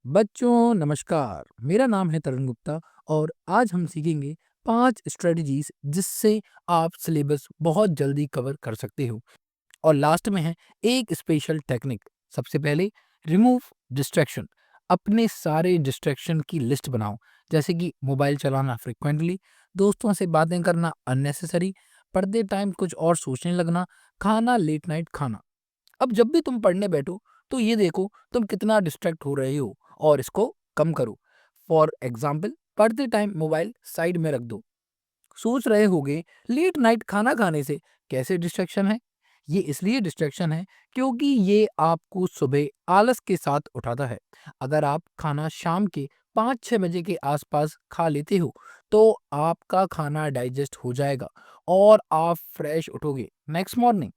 बच्चों नमस्कार। मेरा नाम है तरुण गुप्ता और आज हम सीखेंगे 5 स्ट्रेटजीज जिससे आप सिलेबस बहुत जल्दी कवर कर सकते हो। और लास्ट में है एक स्पेशल टेक्निक। सबसे पहले रिमूव डिस्ट्रैक्शन। अपने सारे डिस्ट्रैक्शन की लिस्ट बनाओ, जैसे कि मोबाइल चलाना फ्रिक्वेंटली, दोस्तों से बातें करना अननेसेसरी, पढ़ते टाइम कुछ और सोचने लगना, खाना लेट नाइट खाना। अब जब भी तुम पढ़ने बैठो तो ये देखो तुम कितना डिस्ट्रैक्ट हो रहे हो और इसको कम करो। फॉर एग्जाम्पल, पढ़ते टाइम मोबाइल साइड में रख दो। सोच रहे होगे लेट नाइट खाना खाने से कैसे डिस्ट्रैक्शन है। ये इसलिए डिस्ट्रैक्शन है क्योंकि ये आपको सुबह आलस के साथ उठाता है। अगर आप खाना शाम के 5-6 बजे के आसपास खा लेते हो तो आपका खाना डाइजेस्ट हो जाएगा और आप फ्रेश उठोगे नेक्स्ट मॉर्निंग।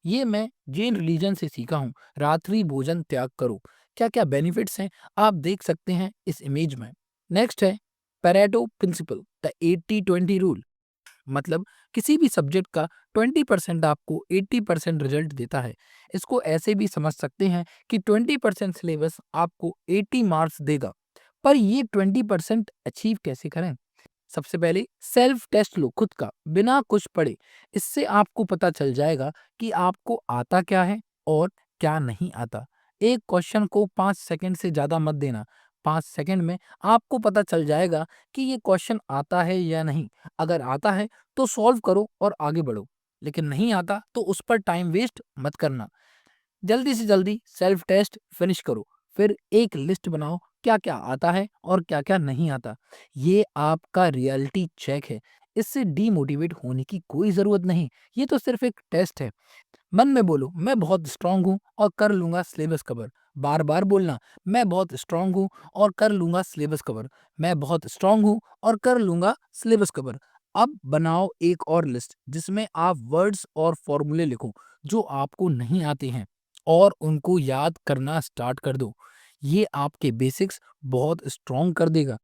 ये मैं जैन रिलीजन से सीखा हूँ। रात्रि भोजन त्याग करो। क्या क्या बेनिफिट्स हैं आप देख सकते हैं इस इमेज में। नेक्स्ट है पेरेटो प्रिंसिपल, द 80-20 रूल। मतलब किसी भी सब्जेक्ट का 20% आपको 80% रिजल्ट देता है। इसको ऐसे भी समझ सकते हैं कि 20% सिलेबस आपको 80 मार्क्स देगा। पर ये 20% अचीव कैसे करें। सबसे पहले सेल्फ टेस्ट लो खुद का, बिना कुछ पढ़े। इससे आपको पता चल जाएगा कि आपको आता क्या है और क्या नहीं आता। एक क्वेश्चन को 5 सेकंड से ज़्यादा मत देना। 5 सेकंड में आपको पता चल जाएगा कि ये क्वेश्चन आता है या नहीं। अगर आता है तो सॉल्व करो और आगे बढ़ो, लेकिन नहीं आता तो उस पर टाइम वेस्ट मत करना। जल्दी से जल्दी सेल्फ टेस्ट फिनिश करो। फिर एक लिस्ट बनाओ क्या क्या आता है और क्या क्या नहीं आता। ये आपका रियलिटी चेक है। इससे डीमोटिवेट होने की कोई ज़रूरत नहीं। ये तो सिर्फ एक टेस्ट है। मन में बोलो मैं बहुत स्ट्रांग हूँ और कर लूंगा सिलेबस कवर। बार बार बोलना मैं बहुत स्ट्रांग हूँ और कर लूंगा सिलेबस कवर। मैं बहुत स्ट्रांग हूँ और कर लूंगा सिलेबस कवर। अब बनाओ एक और लिस्ट जिसमें आप वर्ड्स और फॉर्मूले लिखो जो आपको नहीं आते हैं और उनको याद करना स्टार्ट कर दो। ये आपके बेसिक्स बहुत स्ट्रांग कर देगा।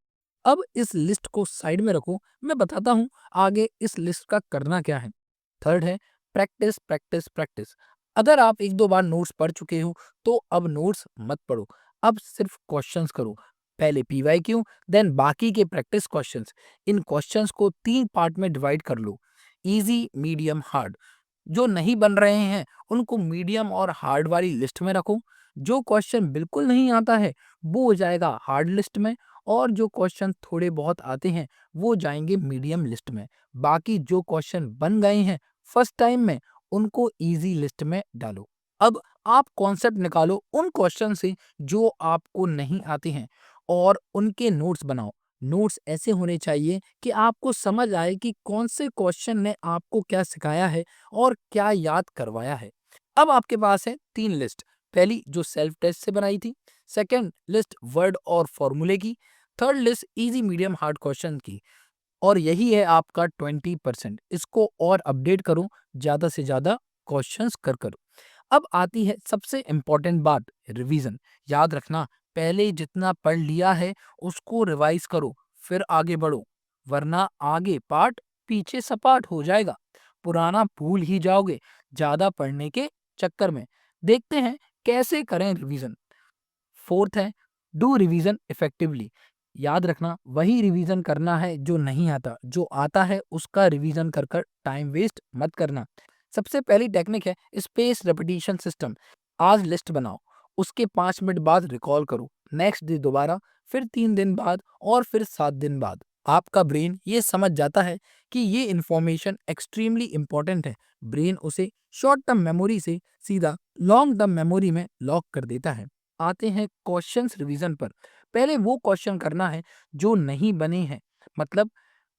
अब इस लिस्ट को साइड में रखो, मैं बताता हूँ आगे इस लिस्ट का करना क्या है। थर्ड है प्रैक्टिस प्रैक्टिस प्रैक्टिस। अगर आप एक दो बार नोट्स पढ़ चुके हो तो अब नोट्स मत पढ़ो। अब सिर्फ क्वेश्चंस करो। पहले पीवाईक्यू, देन बाकी के प्रैक्टिस क्वेश्चंस। इन क्वेश्चंस को 3 पार्ट में डिवाइड कर लो, इजी मीडियम हार्ड। जो नहीं बन रहे हैं उनको मीडियम और हार्ड वाली लिस्ट में रखो। जो क्वेश्चन बिल्कुल नहीं आता है वो हो जाएगा हार्ड लिस्ट में, और जो क्वेश्चन थोड़े बहुत आते हैं वो जाएंगे मीडियम लिस्ट में। बाकी जो क्वेश्चन बन गए हैं फर्स्ट टाइम में उनको इजी लिस्ट में डालो। अब आप कॉन्सेप्ट निकालो उन क्वेश्चन से जो आपको नहीं आते हैं और उनके नोट्स बनाओ। नोट्स ऐसे होने चाहिए कि आपको समझ आए कि कौन से क्वेश्चन ने आपको क्या सिखाया है और क्या याद करवाया है। अब आपके पास है 3 लिस्ट। पहली जो सेल्फ टेस्ट से बनाई थी, सेकंड लिस्ट वर्ड और फॉर्मूले की, third list easy medium hard question की। और यही है आपका 20%। इसको और अपडेट करो, ज़्यादा से ज़्यादा क्वेश्चंस कर करो। अब आती है सबसे इम्पोर्टेंट बात, रिवीजन। याद रखना पहले जितना पढ़ लिया है उसको रिवाइज करो फिर आगे बढ़ो, वरना आगे पार्ट पीछे सपाट हो जाएगा। पुराना भूल ही जाओगे ज़्यादा पढ़ने के चक्कर में। देखते हैं कैसे करें रिवीजन। फोर्थ है डू रिवीजन इफेक्टिवली। याद रखना वही रिवीजन करना है जो नहीं आता, जो आता है उसका रिवीजन कर कर टाइम वेस्ट मत करना। सबसे पहली टेक्निक है स्पेस रेपिटेशन सिस्टम। आज लिस्ट बनाओ, उसके 5 मिनट बाद रिकॉल करो, नेक्स्ट डे दोबारा, फिर 3 दिन बाद और फिर 7 दिन बाद। आपका ब्रेन ये समझ जाता है कि ये इंफॉर्मेशन एक्सट्रीमली इंपॉर्टेंट है। ब्रेन उसे शॉर्ट टर्म मेमोरी से सीधा लॉन्ग टर्म मेमोरी में लॉक कर देता है। आते हैं क्वेश्चंस रिवीजन पर। पहले वो क्वेश्चन करना है जो नहीं बने हैं, मतलब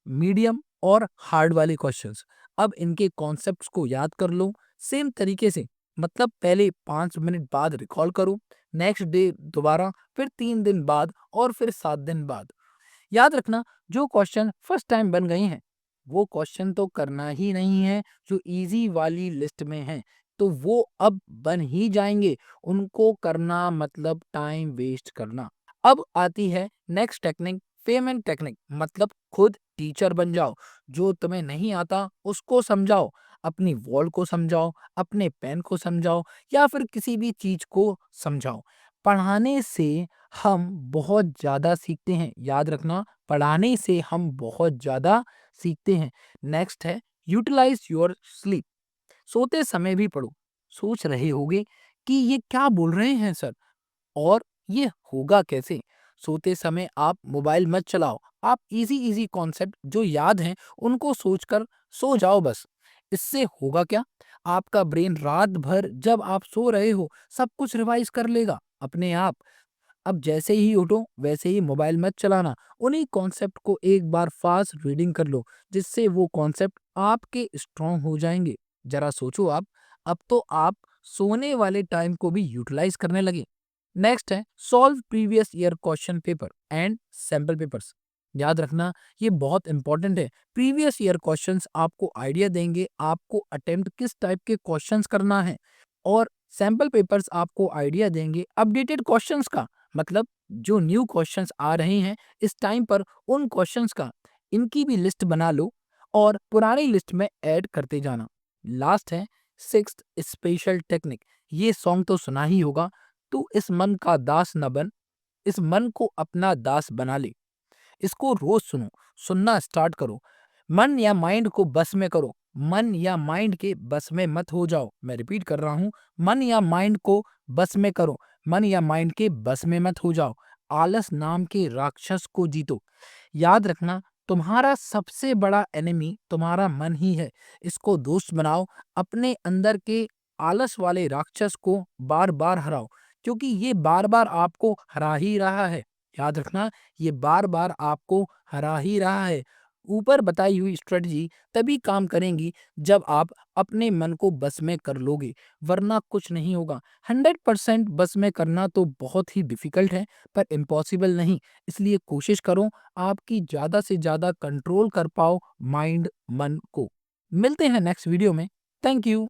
मीडियम और हार्ड वाले क्वेश्चंस। अब इनके कॉन्सेप्ट्स को याद कर लो सेम तरीके से। मतलब पहले 5 मिनट बाद रिकॉल करो, नेक्स्ट डे दोबारा, फिर 3 दिन बाद और फिर 7 दिन बाद। याद रखना जो क्वेश्चन फर्स्ट टाइम बन गए हैं वो क्वेश्चन तो करना ही नहीं है जो इजी वाली लिस्ट में है, तो वो अब बन ही जाएंगे। उनको करना मतलब टाइम वेस्ट करना। अब आती है नेक्स्ट टेक्निक, पेमेंट टेक्निक। मतलब खुद टीचर बन जाओ। जो तुम्हें नहीं आता उसको समझाओ, अपनी वॉल को समझाओ, अपने पेन को समझाओ या फिर किसी भी चीज को समझाओ। पढ़ाने से हम बहुत ज़्यादा सीखते हैं। याद रखना, पढ़ाने से हम बहुत ज़्यादा सीखते हैं। नेक्स्ट है यूटिलाइज़ योर स्लीप। सोते समय भी पढ़ो। सोच रहे होंगे कि ये क्या बोल रहे हैं सर? और ये होगा कैसे? सोते समय आप मोबाइल मत चलाओ। आप इजी कॉन्सेप्ट जो याद हैं उनको सोचकर सो जाओ बस। इससे होगा क्या? आपका ब्रेन रात भर जब आप सो रहे हो सब कुछ रिवाइज कर लेगा अपने आप। अब जैसे ही उठो वैसे ही मोबाइल मत चलाना। उन्हीं कॉन्सेप्ट को एक बार फास्ट रीडिंग कर लो जिससे वो कॉन्सेप्ट आपके स्ट्रॉन्ग हो जाएंगे। जरा सोचो आप, अब तो आप सोने वाले टाइम को भी यूटिलाइज करने लगे। नेक्स्ट है solve previous year question paper and sample papers. याद रखना, ये बहुत इंपॉर्टेंट है। प्रीवियस ईयर क्वेश्चंस आपको आइडिया देंगे आपको अटेम्प्ट किस टाइप के क्वेश्चंस करना है, और सैम्पल पेपर्स आपको आइडिया देंगे अपडेटेड क्वेश्चंस का। मतलब जो न्यू क्वेश्चंस आ रहे हैं इस टाइम पर उन क्वेश्चंस का, इनकी भी लिस्ट बना लो और पुरानी लिस्ट में ऐड करते जाना। लास्ट है सिक्स्थ स्पेशल टेक्निक। ये सॉन्ग तो सुना ही होगा, तू इस मन का दास न बन, इस मन को अपना दास बना ले। इसको रोज सुनो, सुनना स्टार्ट करो। मन या माइंड को बस में करो। मन या माइंड के बस में मत हो जाओ। मैं रिपीट कर रहा हूँ, मन या माइंड को बस में करो। मन या माइंड के बस में मत हो जाओ। आलस नाम के राक्षस को जीतो। याद रखना, तुम्हारा सबसे बड़ा एनिमी तुम्हारा मन ही है। इसको दोस्त बनाओ। अपने अंदर के आलस वाले राक्षस को बार बार हराओ, क्योंकि ये बार बार आपको हरा ही रहा है। याद रखना, ये बार बार आपको हरा ही रहा है। ऊपर बताई हुई स्ट्रेटजी तभी काम करेंगी जब आप अपने मन को बस में कर लोगे, वरना कुछ नहीं होगा। 100% बस में करना तो बहुत ही डिफिकल्ट है, पर इम्पॉसिबल नहीं। इसलिए कोशिश करो आपकी ज़्यादा से ज़्यादा कंट्रोल कर पाओ माइंड, मन को। मिलते हैं नेक्स्ट वीडियो में। Thank you.